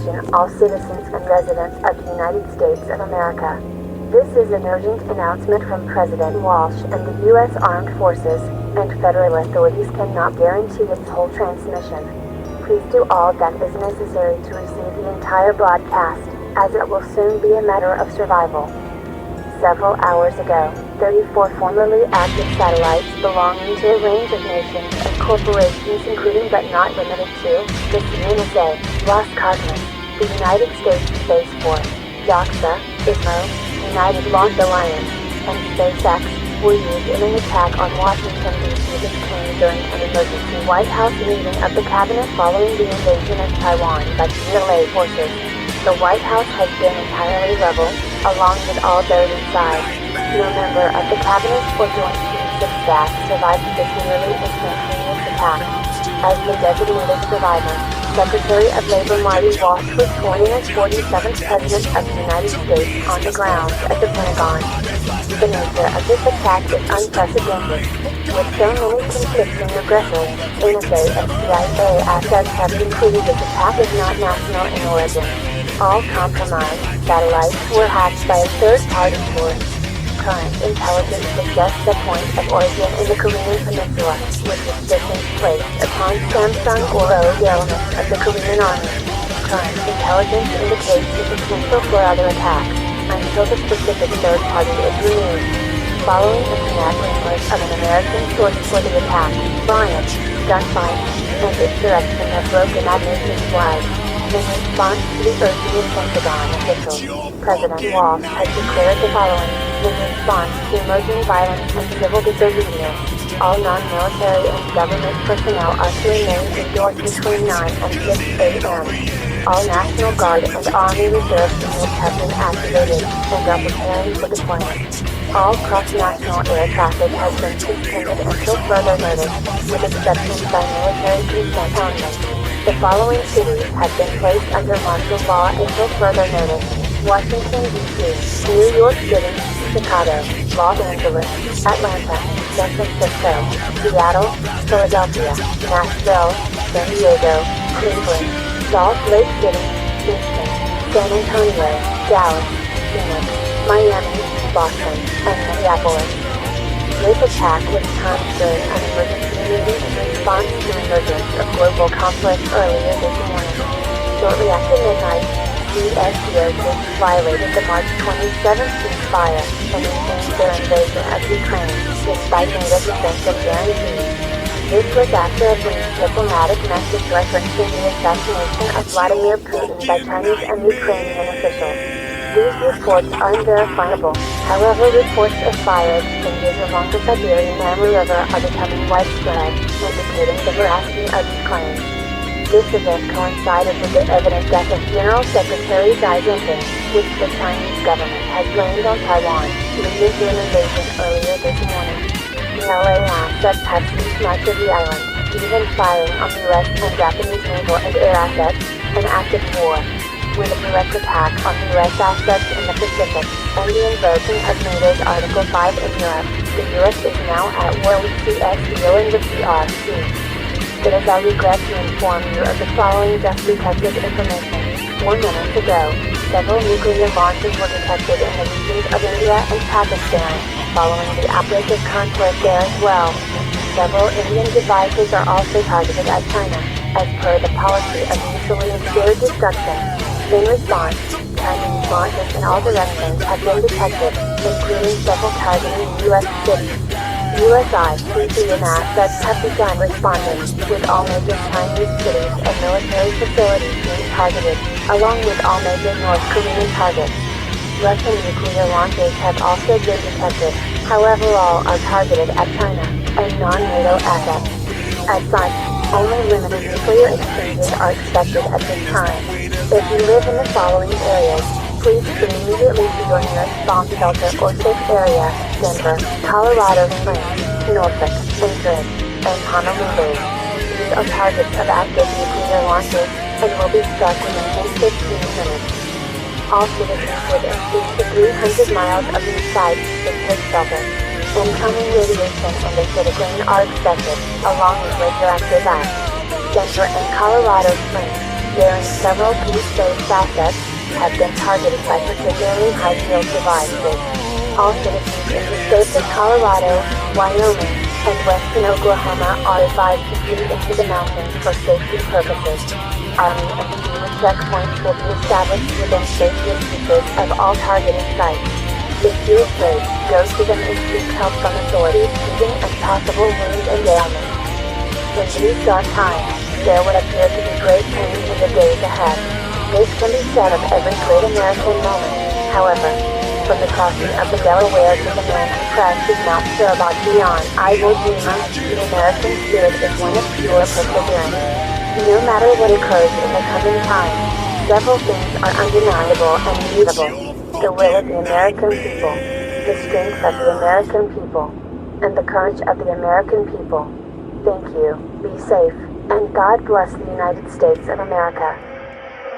attention all citizens and residents of the United States of America. This is an urgent announcement from President Walsh, and the U.S. Armed Forces and federal authorities cannot guarantee its whole transmission. Please do all that is necessary to receive the entire broadcast, as it will soon be a matter of survival. Several hours ago, 34 formerly active satellites belonging to a range of nations and corporations, including but not limited to the CNSA, Roscosmos, the United States Space Force, JAXA, ISRO, United Launch Alliance, and SpaceX, were used in an attack on Washington, D.C. This came during an emergency White House meeting of the cabinet following the invasion of Taiwan by PLA forces. The White House has been entirely leveled, along with all those inside. No member of the cabinet or joint chiefs of staff survived this nearly instantaneous attack. As the designated survivor, Secretary of Labor Marty Walsh was sworn in as 47th President of the United States on the grounds at the Pentagon. The nature of this attack is unprecedented. With so many conflicting aggressors, NSA and CIA assets have concluded this attack is not national in origin. All compromised satellites were hacked by a third-party source. Current intelligence suggests the point of origin in the Korean Peninsula, with suspicions placed upon Samsung or rogue elements of the Korean Army. Current intelligence indicates the potential for other attacks, until the specific third party is removed. Following internet rumors of an American source for the attack, riots, gunfight, and insurrection have broken out nationwide. In response to the urging of Pentagon officials, President Walsh has declared the following: in response to emerging violence and civil disobedience, all non-military and government personnel are to remain indoors between 9 and 6 a.m. All National Guard and Army Reserve units have been activated and are preparing for deployment. All cross-national air traffic has been suspended until further notice, with exceptions by military consent only. The following cities have been placed under martial law until further notice: Washington, D.C., New York City, Chicago, Los Angeles, Atlanta, San Francisco, Seattle, Philadelphia, Nashville, San Diego, Cleveland, Salt Lake City, Houston, San Antonio, Dallas, Phoenix, Miami, Boston, and Minneapolis. This attack was timed during an emergency meeting in response to the emergence of global conflict earlier this morning. Shortly after midnight, CSDO violated the March 27th ceasefire and resumed their invasion of Ukraine, despite NATO defensive guarantees. This was after a brief diplomatic message referencing the assassination of Vladimir Putin by Chinese and Ukrainian officials. These reports are unverifiable. However, reports of fire exchanges along the Siberian Amur River are becoming widespread, indicating the veracity of these claims. This event coincided with the evident death of General Secretary Xi Jinping, which the Chinese government has blamed on Taiwan, leading to an invasion earlier this morning. PLA assets have seized much of the island, even firing on the U.S. and Japanese naval and air assets, an active war. With a direct attack on U.S. assets in the Pacific and the invoking of NATO's Article 5 in Europe, the U.S. is now at war with CSDO and the PRC. It is our regret to inform you of the following just detected information. 4 minutes ago, several nuclear launches were detected in the regions of India and Pakistan, following the outbreak of conflict there as well. Several Indian devices are also targeted at China, as per the policy of mutually assured destruction. In response, Chinese launches in all directions have been detected, including several targeting U.S. cities. USI, CP, and assets have begun responding, with all major Chinese cities and military facilities being targeted, along with all major North Korean targets. Russian nuclear launches have also been detected, however all are targeted at China and non-NATO assets. As such, only limited nuclear exchanges are expected at this time. If you live in the following areas, please flee immediately to your nearest bomb shelter or safe area: Denver, Colorado Springs, Norfolk, Anchorage, and Honolulu. These are targets of active nuclear launches and will be struck within 15 minutes. All citizens within 2 to 300 miles of these sites should take shelter. Incoming radiation and acidic rain are expected, along with radioactive ash. Denver and Colorado Springs, wherein several peace-based assets have been targeted by particularly high-yield devices. All citizens in the states of Colorado, Wyoming, and western Oklahoma are advised to flee into the mountains for safety purposes. Army and FEMA checkpoints will be established within safe distances of all targeted sites. If you're afraid, go to them and seek help from authorities treating and possible wounds and ailments. In these dark times, there would appear to be great pain in the days ahead. This can be said of every great American moment, however. From the crossing of the Delaware to the man who crashed his Mount Sarabot beyond Iwo Jima, the American spirit is one of pure perseverance. No matter what occurs in the coming time, several things are undeniable and immutable. The will of the American people, the strength of the American people, and the courage of the American people. Thank you, be safe, and God bless the United States of America.